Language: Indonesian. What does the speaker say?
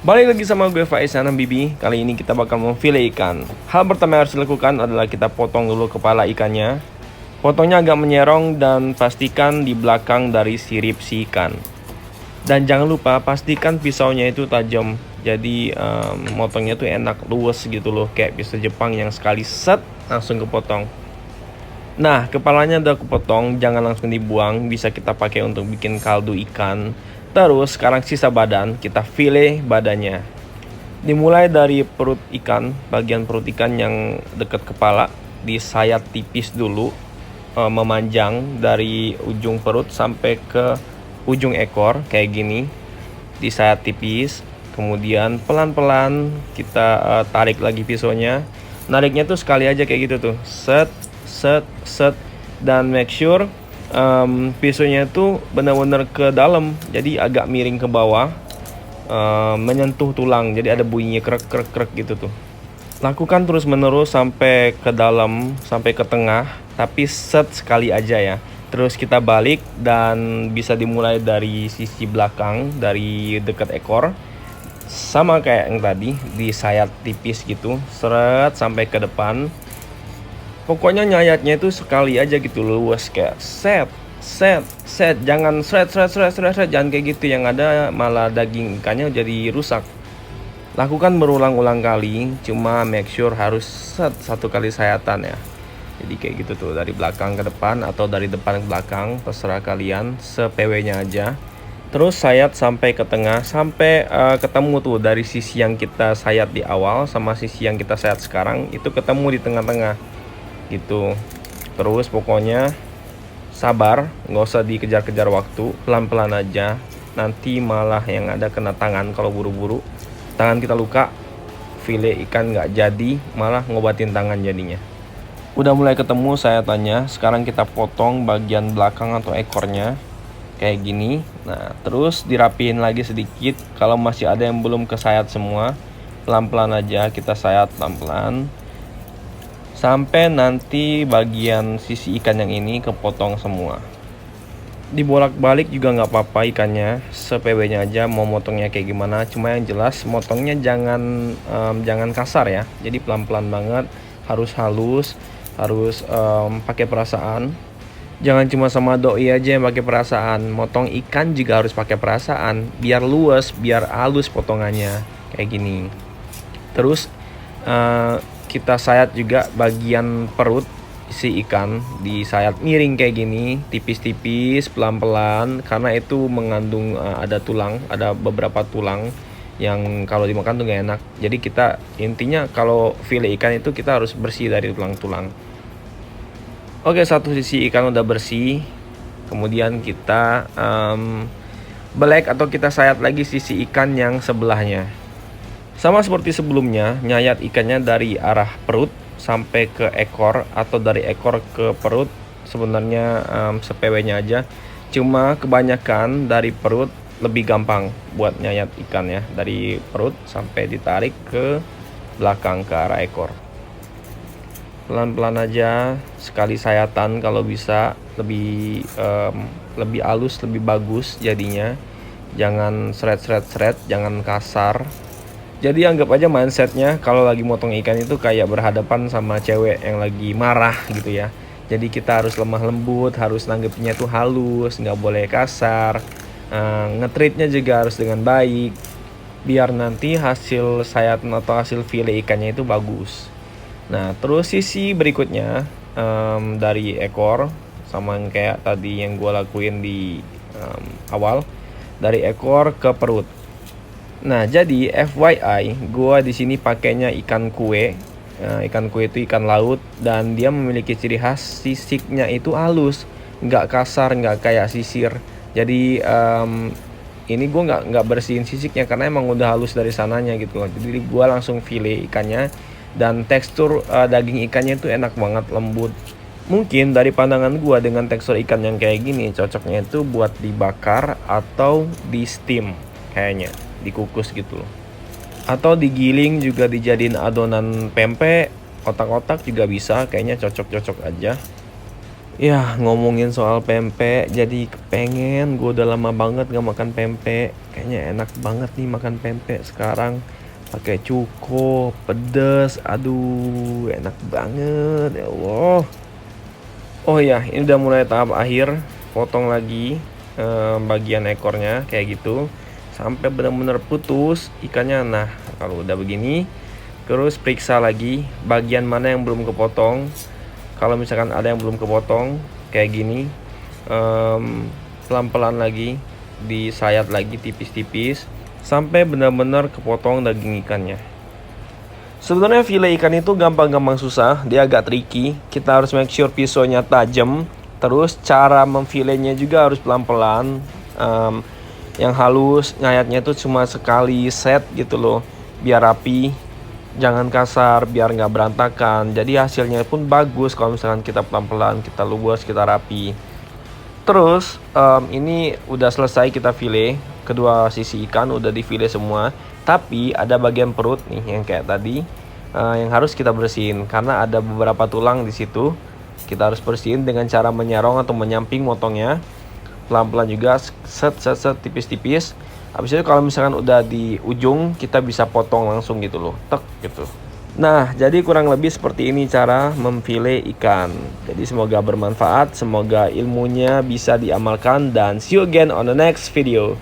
Balik lagi sama gue Faiz Anam Bibi. Kali ini kita bakal memfile ikan. Hal pertama yang harus dilakukan adalah kita potong dulu kepala ikannya. Potongnya agak menyerong dan pastikan di belakang dari sirip si ikan. Dan jangan lupa pastikan pisaunya itu tajam. Jadi motongnya tuh enak, luwes gitu loh, kayak pisau Jepang yang sekali set langsung kepotong. Nah, kepalanya udah kepotong, jangan langsung dibuang, bisa kita pakai untuk bikin kaldu ikan. Terus sekarang sisa badan, kita file badannya. Dimulai dari perut ikan, bagian perut ikan yang dekat kepala, disayat tipis dulu, memanjang dari ujung perut sampai ke ujung ekor kayak gini. Disayat tipis, kemudian pelan-pelan kita tarik lagi pisaunya. Nariknya tuh sekali aja kayak gitu tuh, set, set, set, dan make sure pisaunya itu benar-benar ke dalam, jadi agak miring ke bawah, menyentuh tulang, jadi ada bunyinya krek krek krek gitu tuh. Lakukan terus menerus sampai ke dalam, sampai ke tengah, tapi set sekali aja ya. Terus kita balik dan bisa dimulai dari sisi belakang, dari dekat ekor, sama kayak yang tadi, disayat tipis gitu, seret sampai ke depan. Pokoknya nyayatnya itu sekali aja gitu, luas kayak set, set, set. Jangan seret, jangan kayak gitu, yang ada malah daging ikannya jadi rusak. Lakukan berulang-ulang kali, cuma make sure harus set satu kali sayatan ya. Jadi kayak gitu tuh, dari belakang ke depan atau dari depan ke belakang, terserah kalian, se-PW-nya aja. Terus sayat sampai ke tengah, sampai ketemu tuh dari sisi yang kita sayat di awal sama sisi yang kita sayat sekarang, itu ketemu di tengah-tengah gitu. Terus pokoknya sabar, nggak usah dikejar-kejar waktu, pelan-pelan aja. Nanti malah yang ada kena tangan kalau buru-buru, tangan kita luka, file ikan nggak jadi, malah ngobatin tangan jadinya. Udah mulai ketemu sayatannya, sekarang kita potong bagian belakang atau ekornya kayak gini. Nah, terus dirapiin lagi sedikit. Kalau masih ada yang belum kesayat semua, pelan-pelan aja kita sayat pelan-pelan sampai nanti bagian sisi ikan yang ini kepotong semua. Dibolak-balik juga nggak apa-apa ikannya, se-PW-nya aja mau motongnya kayak gimana. Cuma yang jelas motongnya jangan kasar ya. Jadi pelan-pelan banget, harus halus, harus pakai perasaan. Jangan cuma sama doi aja yang pakai perasaan. Motong ikan juga harus pakai perasaan, biar luas, biar halus potongannya kayak gini. Terus kita sayat juga bagian perut si ikan, disayat miring kayak gini, tipis-tipis, pelan-pelan, karena itu mengandung ada tulang, ada beberapa tulang yang kalau dimakan tuh gak enak. Jadi kita intinya kalau file ikan itu kita harus bersih dari tulang-tulang. Oke, satu sisi ikan udah bersih, kemudian kita belek atau kita sayat lagi sisi ikan yang sebelahnya. Sama seperti sebelumnya, nyayat ikannya dari arah perut sampai ke ekor atau dari ekor ke perut, sebenarnya se-PW-nya aja. Cuma kebanyakan dari perut lebih gampang buat nyayat ikan ya, dari perut sampai ditarik ke belakang ke arah ekor. Pelan-pelan aja, sekali sayatan kalau bisa, lebih halus, lebih bagus jadinya. Jangan seret, jangan kasar. Jadi anggap aja mindsetnya kalau lagi motong ikan itu kayak berhadapan sama cewek yang lagi marah gitu ya. Jadi kita harus lemah lembut, harus nanggepnya tuh halus, nggak boleh kasar. Ngetreatnya juga harus dengan baik, biar nanti hasil sayatan atau hasil file ikannya itu bagus. Nah, terus sisi berikutnya dari ekor, sama yang kayak tadi yang gue lakuin di awal, dari ekor ke perut. Nah, jadi FYI, gua di sini pakainya ikan kue. Ikan kue itu ikan laut dan dia memiliki ciri khas sisiknya itu halus, nggak kasar, nggak kayak sisir. Jadi ini gua nggak bersihin sisiknya karena emang udah halus dari sananya gitu. Jadi gua langsung file ikannya dan tekstur daging ikannya itu enak banget, lembut. Mungkin dari pandangan gua dengan tekstur ikan yang kayak gini cocoknya itu buat dibakar atau di steam kayaknya, dikukus gitu loh, atau digiling juga dijadiin adonan pempek, otak-otak juga bisa, kayaknya cocok-cocok aja. Ya, ngomongin soal pempek, jadi kepengen. Gue udah lama banget gak makan pempek. Kayaknya enak banget nih makan pempek sekarang. Pakai cuko, pedes, aduh, enak banget ya Allah. Oh ya, ini udah mulai tahap akhir. Potong lagi bagian ekornya kayak gitu sampai benar-benar putus ikannya. Nah, kalau udah begini, terus periksa lagi bagian mana yang belum kepotong. Kalau misalkan ada yang belum kepotong kayak gini, pelan-pelan lagi disayat lagi tipis-tipis sampai benar-benar kepotong daging ikannya. Sebenarnya file ikan itu gampang-gampang susah, dia agak tricky. Kita harus make sure pisaunya tajam. Terus cara memfilenya juga harus pelan-pelan. Yang halus, ngayatnya itu cuma sekali set gitu loh, biar rapi. Jangan kasar, biar nggak berantakan. Jadi hasilnya pun bagus kalau misalkan kita pelan-pelan, kita luas, kita rapi. Terus ini udah selesai kita file. Kedua sisi ikan udah di file semua. Tapi ada bagian perut nih yang kayak tadi yang harus kita bersihin karena ada beberapa tulang di situ. Kita harus bersihin dengan cara menyarong atau menyamping motongnya. Pelan-pelan juga, set tipis-tipis. Habis itu kalau misalkan udah di ujung, kita bisa potong langsung gitu loh, tek gitu. Nah, jadi kurang lebih seperti ini cara memfile ikan. Jadi semoga bermanfaat, semoga ilmunya bisa diamalkan, dan see you again on the next video.